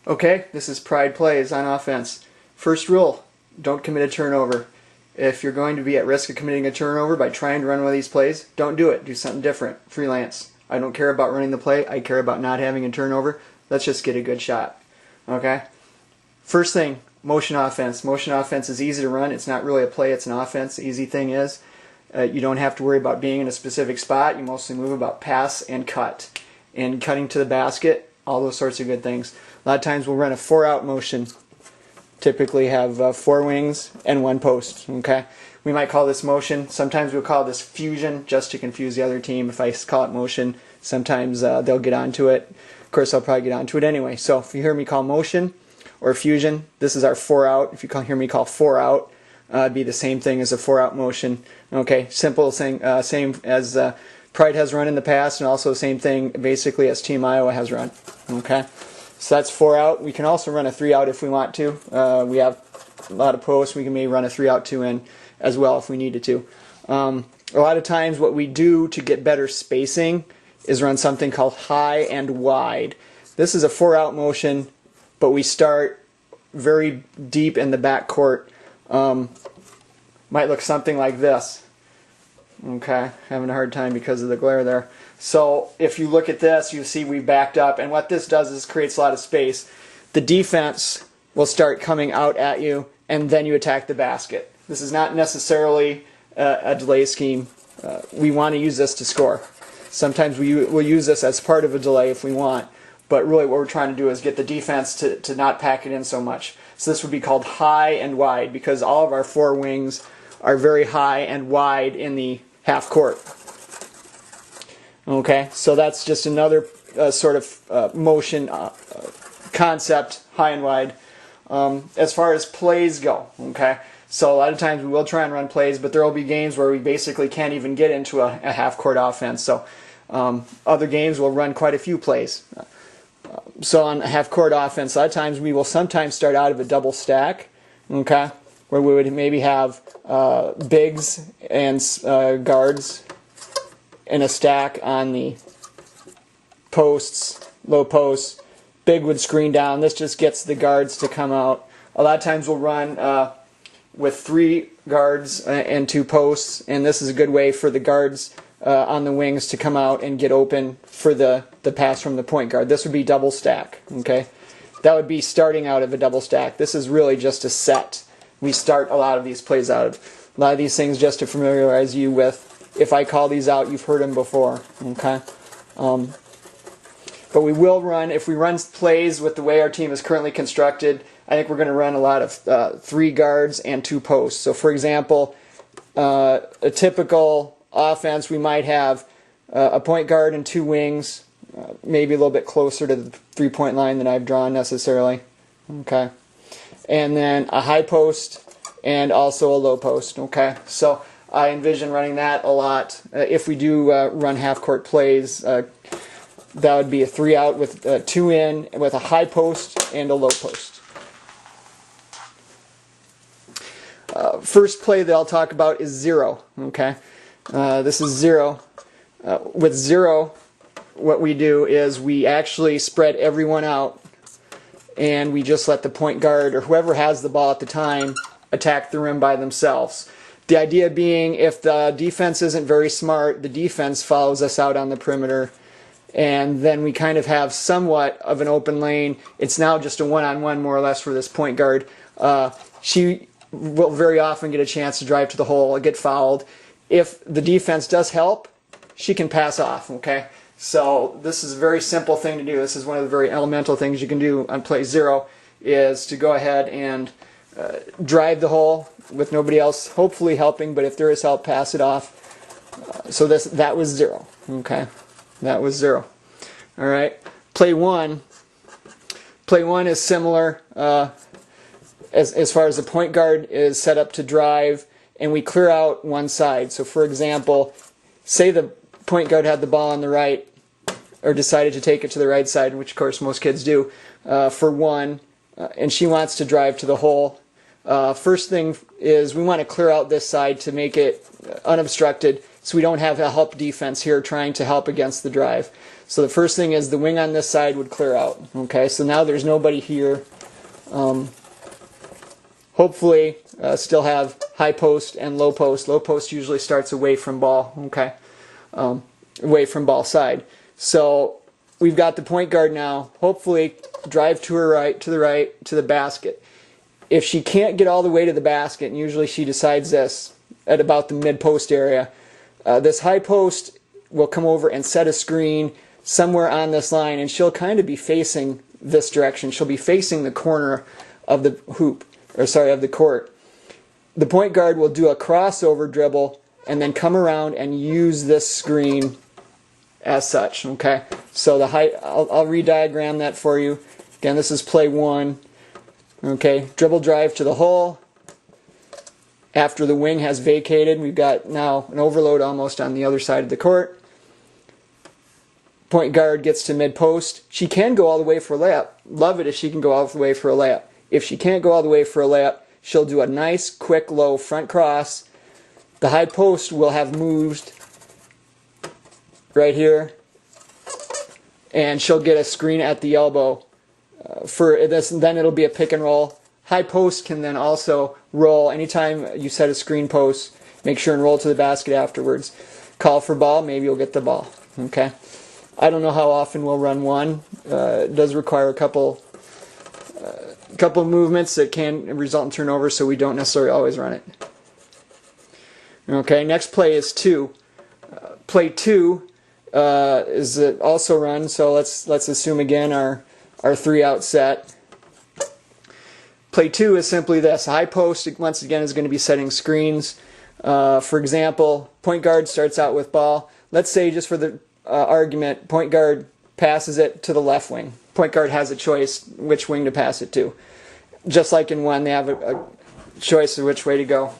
Okay, this is Pride Plays on offense. First rule, don't commit a turnover. If you're going to be at risk of committing a turnover by trying to run one of these plays, don't do it. Do something different. Freelance. I don't care about running the play. I care about not having a turnover. Let's just get a good shot. Okay? First thing, motion offense. Motion offense is easy to run. It's not really a play, it's an offense. The easy thing is you don't have to worry about being in a specific spot. You mostly move about pass and cut. And cutting to the basket, all those sorts of good things. A lot of times we'll run a 4-out motion. Typically have 4 wings and 1 post. Okay, we might call this motion. Sometimes we'll call this fusion just to confuse the other team. If I call it motion, sometimes they'll get onto it. Of course, I'll probably get onto it anyway. So if you hear me call motion or fusion, this is our 4-out. If you hear me call 4-out, it'd be the same thing as a 4-out motion. Okay, simple thing, same as Pride has run in the past, and also the same thing basically as Team Iowa has run. Okay. So that's 4-out. We can also run a 3-out if we want to. We have a lot of posts. We can maybe run a 3-out 2-in as well if we needed to. A lot of times what we do to get better spacing is run something called high and wide. This is a 4-out motion, but we start very deep in the back court. Might look something like this. Okay, having a hard time because of the glare there. So if you look at this, you see we backed up, and what this does is creates a lot of space. The defense will start coming out at you, and then you attack the basket. This is not necessarily a delay scheme. We want to use this to score. Sometimes we'll use this as part of a delay if we want, but really what we're trying to do is get the defense to not pack it in so much. So this would be called high and wide, because all of our 4 wings are very high and wide in the half court. Okay, so that's just another sort of motion concept, high and wide. As far as plays go, okay, so a lot of times we will try and run plays, but there will be games where we basically can't even get into a half court offense. So other games will run quite a few plays. So on a half court offense, a lot of times we will sometimes start out of a double stack, okay, where we would maybe have bigs and guards in a stack on the posts, low posts. Big would screen down. This just gets the guards to come out. A lot of times we'll run with 3 guards and 2 posts, and this is a good way for the guards on the wings to come out and get open for the pass from the point guard. This would be double stack. Okay, that would be starting out of a double stack. This is really just a set. We start a lot of these plays out of. A lot of these things just to familiarize you with. If I call these out, you've heard them before. Okay, but we will run, if we run plays with the way our team is currently constructed, I think we're going to run a lot of 3 guards and 2 posts. So for example, a typical offense, we might have a point guard and 2 wings, maybe a little bit closer to the 3-point line than I've drawn necessarily. Okay, and then a high post and also a low post. Okay, so I envision running that a lot. If we do run half-court plays, that would be a 3-out with 2 in, with a high post and a low post. First play that I'll talk about is 0. Okay, this is 0. With 0, what we do is we actually spread everyone out, and we just let the point guard or whoever has the ball at the time attack the rim by themselves. The idea being, if the defense isn't very smart, the defense follows us out on the perimeter, and then we kind of have somewhat of an open lane. It's now just a one-on-one more or less for this point guard. She will very often get a chance to drive to the hole, get fouled. If the defense does help, she can pass off. Okay, so this is a very simple thing to do. This is one of the very elemental things you can do on play 0, is to go ahead and drive the hole with nobody else hopefully helping, but if there is help, pass it off. So that was 0. Okay, that was 0. All right, play 1. Play 1 is similar as far as the point guard is set up to drive, and we clear out one side. So for example, say the point guard had the ball on the right, or decided to take it to the right side, which of course most kids do, for 1, and she wants to drive to the hole. First thing is we want to clear out this side to make it unobstructed, so we don't have a help defense here trying to help against the drive. So the first thing is the wing on this side would clear out. Okay, so now there's nobody here. Hopefully still have high post and low post. Low post usually starts away from ball, okay, away from ball side. So we've got the point guard now. Hopefully drive to her right, to the basket. If she can't get all the way to the basket, and usually she decides this at about the mid-post area, this high post will come over and set a screen somewhere on this line, and she'll kind of be facing this direction. She'll be facing the corner of the hoop, or sorry, of the court. The point guard will do a crossover dribble and then come around and use this screen as such. Okay, so the height, I'll re-diagram that for you. Again, this is play 1. Okay, dribble drive to the hole. After the wing has vacated, we've got now an overload almost on the other side of the court. Point guard gets to mid-post. She can go all the way for a layup. Love it if she can go all the way for a layup. If she can't go all the way for a layup, she'll do a nice, quick, low front cross. The high post will have moved right here, and she'll get a screen at the elbow. For this, then it'll be a pick and roll. High post can then also roll. Anytime you set a screen post, make sure and roll to the basket afterwards. Call for ball, maybe you'll get the ball. Okay. I don't know how often we'll run one. It does require a couple movements that can result in turnover, so we don't necessarily always run it. Okay, next play is 2. Play 2 is also run, so let's assume again our 3-out set. Play 2 is simply this. High post, once again, is going to be setting screens. For example, point guard starts out with ball. Let's say, just for the argument, point guard passes it to the left wing. Point guard has a choice which wing to pass it to. Just like in 1, they have a choice of which way to go.